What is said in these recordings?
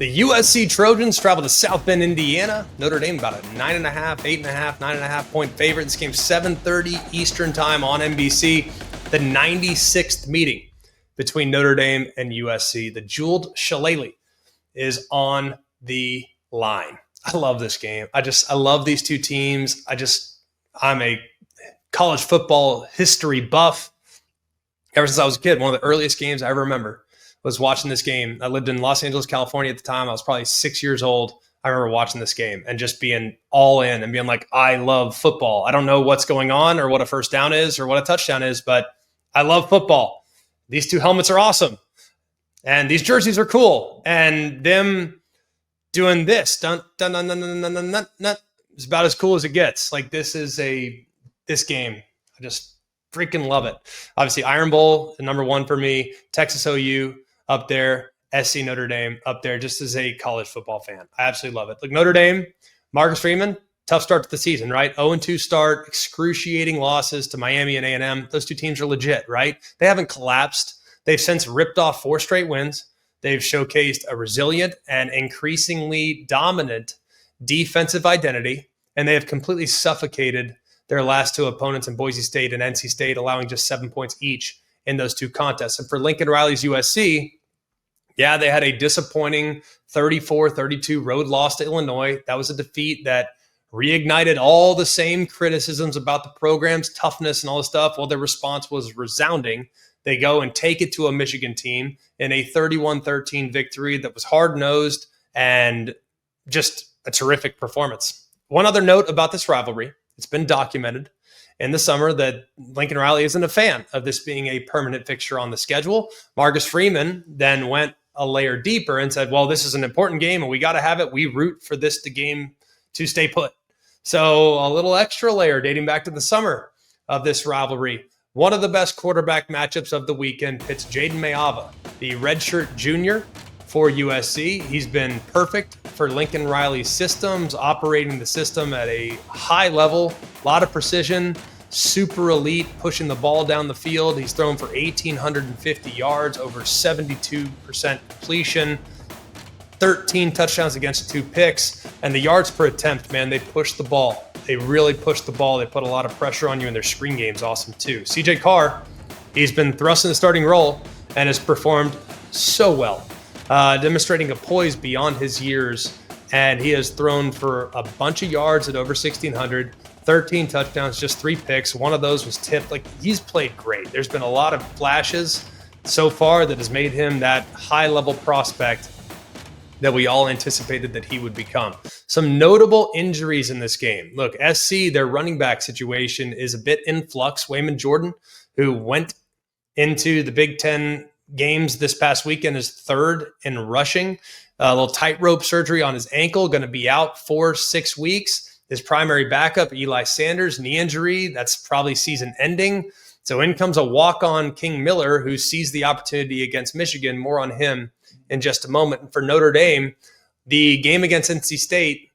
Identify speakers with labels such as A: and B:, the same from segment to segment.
A: The USC Trojans travel to South Bend, Indiana. Notre Dame about a 9.5, 8.5, 9.5 point favorite. This game's 7:30 Eastern time on NBC. The 96th meeting between Notre Dame and USC. The jeweled shillelagh is on the line. I love this game. I love these two teams. I'm a college football history buff. Ever since I was a kid, one of the earliest games I ever remember was watching this game. I lived in Los Angeles, California at the time. I was probably 6 years old. I remember watching this game and just being all in and being like, I love football. I don't know what's going on or what a first down is or what a touchdown is, but I love football. These two helmets are awesome. And these jerseys are cool. And them doing this, dun, dun, dun, dun, dun, dun, dun, dun, dun, is about as cool as it gets. Like this game. I just freaking love it. Obviously, Iron Bowl, number one for me. Texas OU up there. SC Notre Dame up there, just as a college football fan. I absolutely love it. Look, Notre Dame, Marcus Freeman, tough start to the season, right? 0-2 start, excruciating losses to Miami and A&M. Those two teams are legit, right? They haven't collapsed. They've since ripped off 4 straight wins. They've showcased a resilient and increasingly dominant defensive identity, and they have completely suffocated their last 2 opponents in Boise State and NC State, allowing just 7 points each in those 2 contests. And for Lincoln Riley's USC, yeah, they had a disappointing 34-32 road loss to Illinois. That was a defeat that reignited all the same criticisms about the program's toughness and all this stuff. Well, their response was resounding. They go and take it to a Michigan team in a 31-13 victory that was hard-nosed and just a terrific performance. One other note about this rivalry, it's been documented in the summer that Lincoln Riley isn't a fan of this being a permanent fixture on the schedule. Marcus Freeman then went a layer deeper and said, well, this is an important game and we got to have it. We root for this game to stay put. So a little extra layer dating back to the summer of this rivalry. One of the best quarterback matchups of the weekend pits Jaden Mayava, the redshirt junior for USC. He's been perfect for Lincoln Riley's systems, operating the system at a high level, a lot of precision, super elite, pushing the ball down the field. He's thrown for 1,850 yards, over 72% completion, 13 touchdowns against 2 picks, and the yards per attempt, man, they push the ball. They really push the ball. They put a lot of pressure on you, and their screen game's awesome too. CJ Carr, he's been thrust in the starting role and has performed so well, demonstrating a poise beyond his years, and he has thrown for a bunch of yards at over 1,600, 13 touchdowns, just 3 picks. One of those was tipped. Like, he's played great. There's been a lot of flashes so far that has made him that high-level prospect that we all anticipated that he would become. Some notable injuries in this game. Look, SC, their running back situation is a bit in flux. Wayman Jordan, who went into the Big Ten games this past weekend, is 3rd in rushing. A little tightrope surgery on his ankle, going to be out 4-6 weeks. His primary backup, Eli Sanders, knee injury. That's probably season ending. So in comes a walk-on King Miller, who sees the opportunity against Michigan. More on him in just a moment. And for Notre Dame, the game against NC State,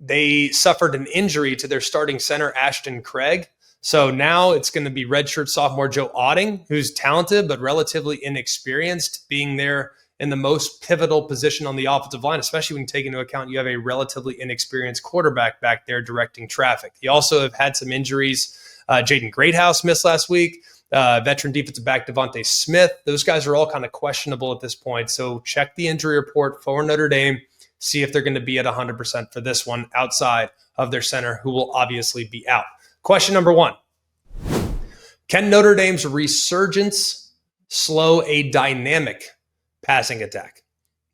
A: they suffered an injury to their starting center, Ashton Craig. So now it's going to be redshirt sophomore Joe Otting, who's talented but relatively inexperienced, being there in the most pivotal position on the offensive line, especially when you take into account you have a relatively inexperienced quarterback back there directing traffic. You also have had some injuries. Jaden Greathouse missed last week. Veteran defensive back Devontae Smith. Those guys are all kind of questionable at this point. So check the injury report for Notre Dame. See if they're going to be at 100% for this one outside of their center, who will obviously be out. Question number 1. Can Notre Dame's resurgence slow a dynamic passing attack?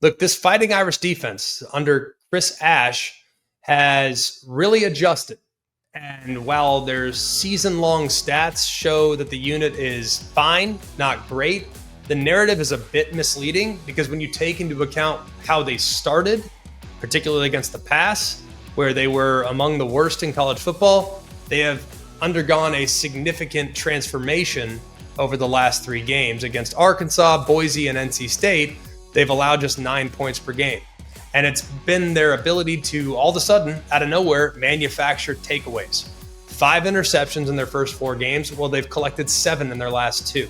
A: Look, this Fighting Irish defense under Chris Ash has really adjusted. And while their season-long stats show that the unit is fine, not great, the narrative is a bit misleading because when you take into account how they started, particularly against the pass, where they were among the worst in college football, they have undergone a significant transformation over the last 3 games. Against Arkansas, Boise, and NC State, they've allowed just 9 points per game. And it's been their ability to, all of a sudden, out of nowhere, manufacture takeaways. 5 interceptions in their first 4 games. Well, they've collected 7 in their last 2.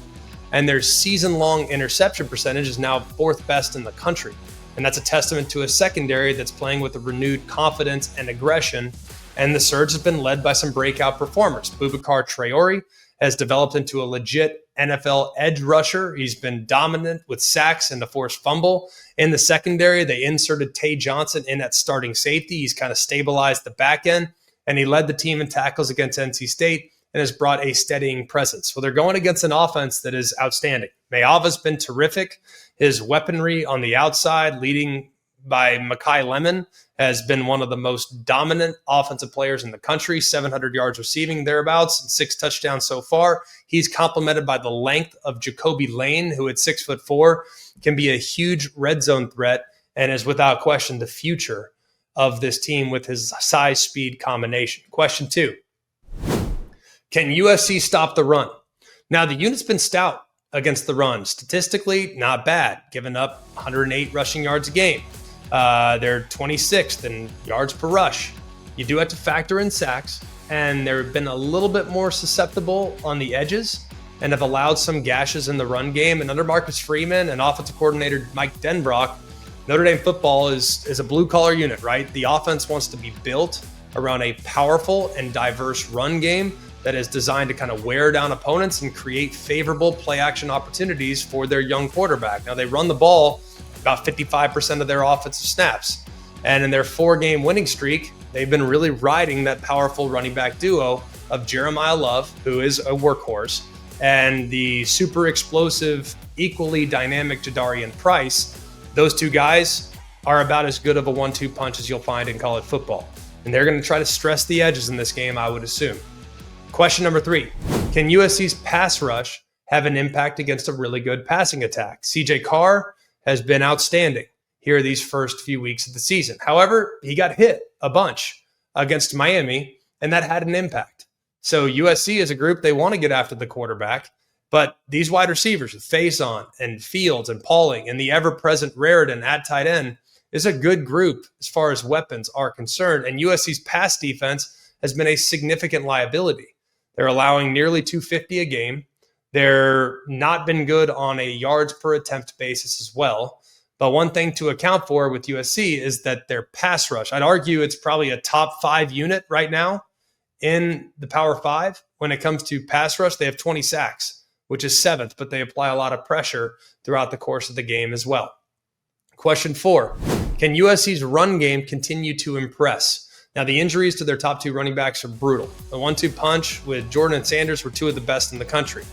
A: And their season-long interception percentage is now 4th best in the country. And that's a testament to a secondary that's playing with a renewed confidence and aggression. And the surge has been led by some breakout performers. Boubacar Traore has developed into a legit NFL edge rusher. He's been dominant with sacks and the forced fumble. In the secondary, they inserted Tay Johnson in at starting safety. He's kind of stabilized the back end, and he led the team in tackles against NC State and has brought a steadying presence. Well, they're going against an offense that is outstanding. Mayava's been terrific. His weaponry on the outside, leading by Makai Lemon, has been one of the most dominant offensive players in the country, 700 yards receiving thereabouts, and 6 touchdowns so far. He's complemented by the length of Jacoby Lane, who at 6'4" can be a huge red zone threat and is without question the future of this team with his size speed combination. Question 2. Can USC stop the run? Now, the unit's been stout against the run. Statistically, not bad, giving up 108 rushing yards a game. They're 26th in yards per rush. You do have to factor in sacks, and they've been a little bit more susceptible on the edges and have allowed some gashes in the run game. And under Marcus Freeman and offensive coordinator Mike Denbrock, Notre Dame football is a blue-collar unit, right? The offense wants to be built around a powerful and diverse run game that is designed to kind of wear down opponents and create favorable play-action opportunities for their young quarterback. Now, they run the ball about 55% of their offensive snaps. And in their 4-game winning streak, they've been really riding that powerful running back duo of Jeremiah Love, who is a workhorse, and the super explosive, equally dynamic Jadarian Price. Those two guys are about as good of a 1-2 punch as you'll find in college football. And they're going to try to stress the edges in this game, I would assume. Question number 3, can USC's pass rush have an impact against a really good passing attack? CJ Carr has been outstanding here these first few weeks of the season. However, he got hit a bunch against Miami, and that had an impact. So USC as a group, they want to get after the quarterback, but these wide receivers with Faison and Fields and Pauling and the ever-present Raritan at tight end is a good group as far as weapons are concerned, and USC's pass defense has been a significant liability. They're allowing nearly 250 a game. They're not been good on a yards per attempt basis as well. But one thing to account for with USC is that their pass rush, I'd argue it's probably a top 5 unit right now in the Power 5. When it comes to pass rush, they have 20 sacks, which is 7th, but they apply a lot of pressure throughout the course of the game as well. Question 4, can USC's run game continue to impress? Now, the injuries to their top 2 running backs are brutal. The 1-2 punch with Jordan and Sanders were 2 of the best in the country.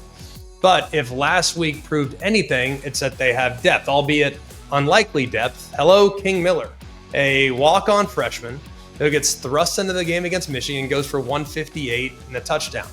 A: But if last week proved anything, it's that they have depth, albeit unlikely depth. Hello, King Miller, a walk-on freshman who gets thrust into the game against Michigan, goes for 158 and a touchdown.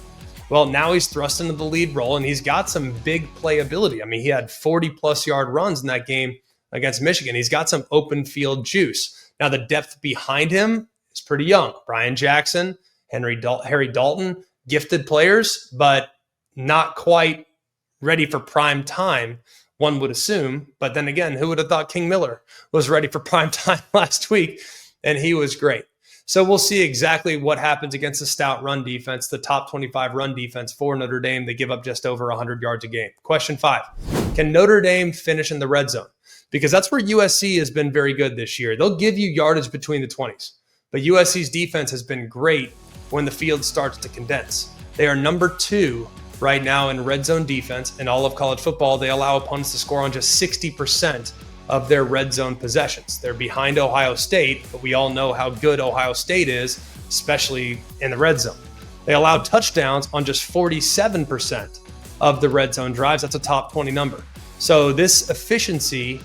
A: Well, now he's thrust into the lead role, and he's got some big playability. I mean, he had 40-plus yard runs in that game against Michigan. He's got some open field juice. Now, the depth behind him is pretty young. Brian Jackson, Harry Dalton, gifted players, but not quite ready for prime time, one would assume. But then again, who would have thought King Miller was ready for prime time last week? And he was great. So we'll see exactly what happens against the stout run defense, the top 25 run defense for Notre Dame. They give up just over 100 yards a game. Question 5, can Notre Dame finish in the red zone? Because that's where USC has been very good this year. They'll give you yardage between the 20s. But USC's defense has been great when the field starts to condense. They are number 2 right now in red zone defense in all of college football. They allow opponents to score on just 60% of their red zone possessions. They're behind Ohio State, but we all know how good Ohio State is, especially in the red zone. They allow touchdowns on just 47% of the red zone drives. That's a top 20 number. So this efficiency,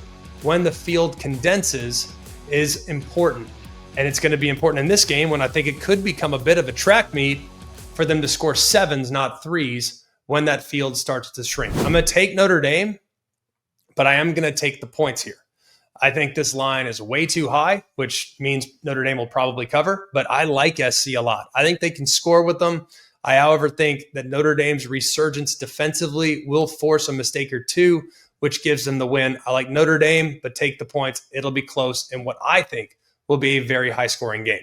A: when the field condenses, is important. And it's going to be important in this game when I think it could become a bit of a track meet for them to score 7s, not 3s, when that field starts to shrink. I'm going to take Notre Dame, but I am going to take the points here. I think this line is way too high, which means Notre Dame will probably cover, but I like SC a lot. I think they can score with them. I, however, think that Notre Dame's resurgence defensively will force a mistake or 2, which gives them the win. I like Notre Dame, but take the points. It'll be close in what I think will be a very high-scoring game.